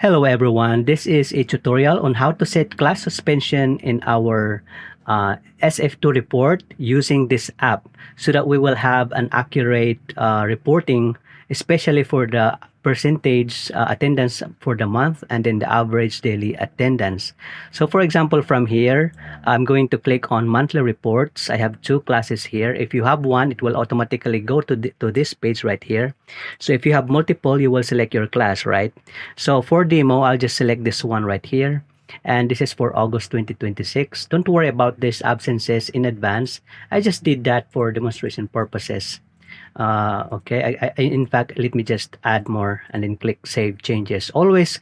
Hello everyone, this is a tutorial on how to set class suspension in our SF2 report using this app so that we will have an accurate reporting, especially for the percentage attendance for the month and then the average daily attendance. So for example, from here, I'm going to click on monthly reports. I have two classes here. If you have one, it will automatically go to this page right here. So if you have multiple, you will select your class, right? So for demo, I'll just select this one right here. And this is for August 2026. Don't worry about these absences in advance. I just did that for demonstration purposes. Okay, in fact, let me just add more and then click Save Changes. Always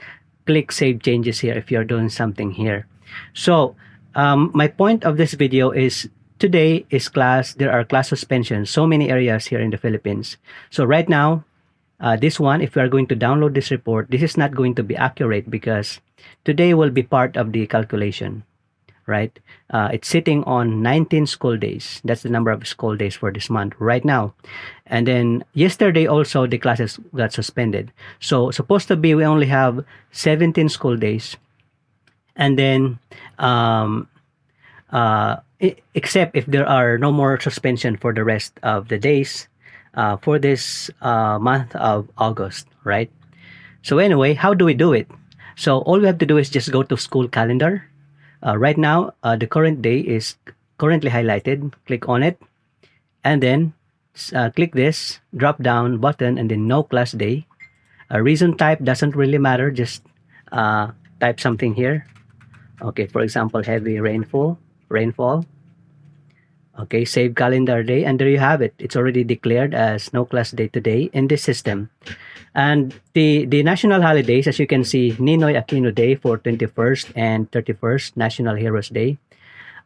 click Save Changes here if you're doing something here. So my point of this video is today is class. There are class suspensions, so many areas here in the Philippines. So right now, this one, if we are going to download this report, this is not going to be accurate because today will be part of the calculation, right? It's sitting on 19 school days. That's the number of school days for this month right now. And then yesterday also the classes got suspended. So supposed to be we only have 17 school days. And then except if there are no more suspension for the rest of the days for this month of August, right? So anyway, how do we do it? So all we have to do is just go to school calendar. Right now, the current day is currently highlighted. Click on it and then click this drop down button and then no class day. Reason type doesn't really matter. Just type something here. Okay, for example, heavy rainfall. Okay, save calendar day, and there you have it. It's already declared as no class day today in this system. And the national holidays, as you can see, Ninoy Aquino Day for 21st and 31st, National Heroes Day,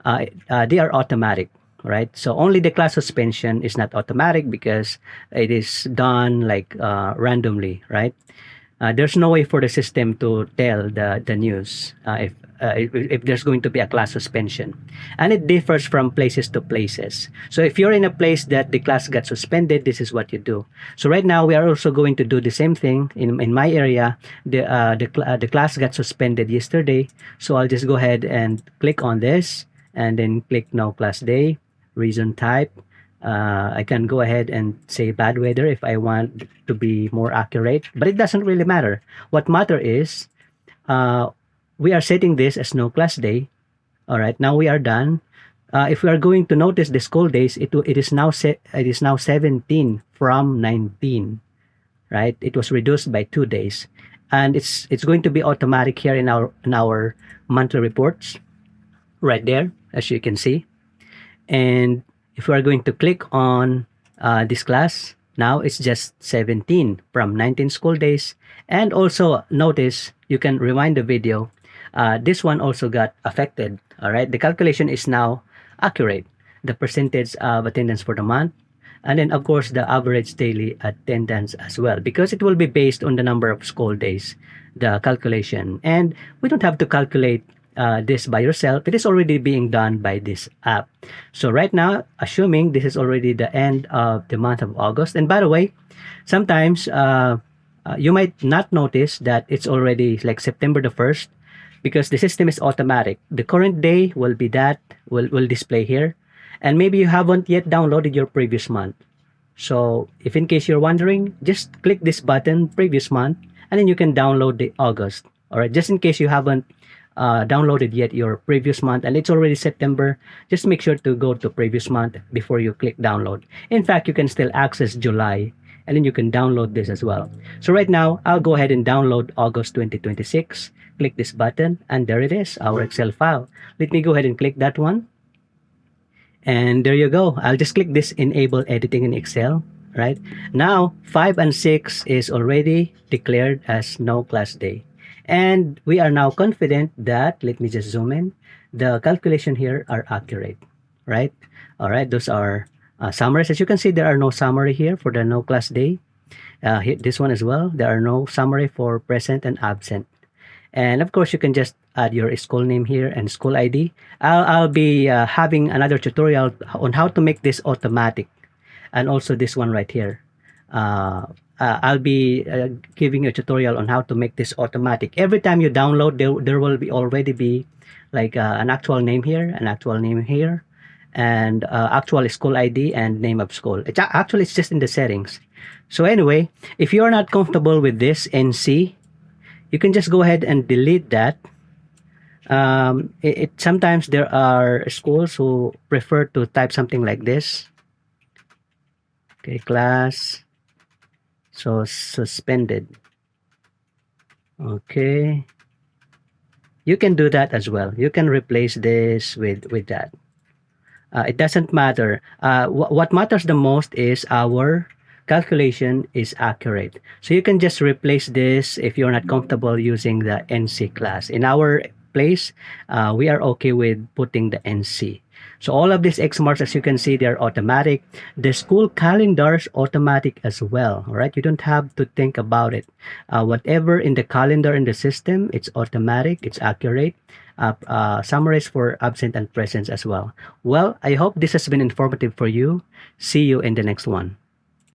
they are automatic, right? So only the class suspension is not automatic because it is done like randomly, right? There's no way for the system to tell the news if there's going to be a class suspension, and it differs from places to places. So if you're in a place that the class got suspended, this is what you do. So right now we are also going to do the same thing in my area. The class got suspended yesterday, so I'll just go ahead and click on this and then click no class day. Reason type, I can go ahead and say bad weather if I want to be more accurate, but it doesn't really matter. What matter is we are setting this as no class day. All right, now we are done. If we are going to notice the school days, it is now 17 from 19, right? It was reduced by 2 days, and it's going to be automatic here in our monthly reports, right there, as you can see. And if we are going to click on this class, now it's just 17 from 19 school days. And also notice, you can rewind the video. This one also got affected. All right, the calculation is now accurate. The percentage of attendance for the month, and then of course the average daily attendance as well, because it will be based on the number of school days, the calculation. And we don't have to calculate this by yourself. It is already being done by this app. So right now, assuming this is already the end of the month of August, and by the way, sometimes you might not notice that it's already like September the 1st, because the system is automatic. The current day will be that will display here, and maybe you haven't yet downloaded your previous month. So if in case you're wondering, just click this button, previous month, and then you can download the August. All right, just in case you haven't downloaded yet your previous month and it's already September, just make sure to go to previous month before you click download. In fact, you can still access July, and then you can download this as well. So right now, I'll go ahead and download August 2026. Click this button, and there it is, our Excel file. Let me go ahead and click that one. And there you go. I'll just click this enable editing in Excel, right? Now, 5 and 6 is already declared as no class day. And we are now confident that, let me just zoom in, the calculation here are accurate, right? All right, those are summaries. As you can see, there are no summary here for the no class day. Here, this one as well, there are no summary for present and absent. And of course, you can just add your school name here and school ID. I'll be having another tutorial on how to make this automatic. And also this one right here. I'll be giving you a tutorial on how to make this automatic. Every time you download, there will be already be like an actual name here, an actual name here, and actual school ID and name of school. Actually, it's just in the settings. So anyway, if you're not comfortable with this NC, you can just go ahead and delete that. Sometimes there are schools who prefer to type something like this. Okay, class. So suspended. Okay. You can do that as well. You can replace this with that. It doesn't matter. What matters the most is our calculation is accurate. So you can just replace this if you're not comfortable using the NC class. In our place, we are okay with putting the NC. So all of these X marks, as you can see, they're automatic. The school calendar is automatic as well. All right, you don't have to think about it. Whatever in the calendar in the system, it's automatic, it's accurate. Summaries for absent and present as well. Well, I hope this has been informative for you. See you in the next one.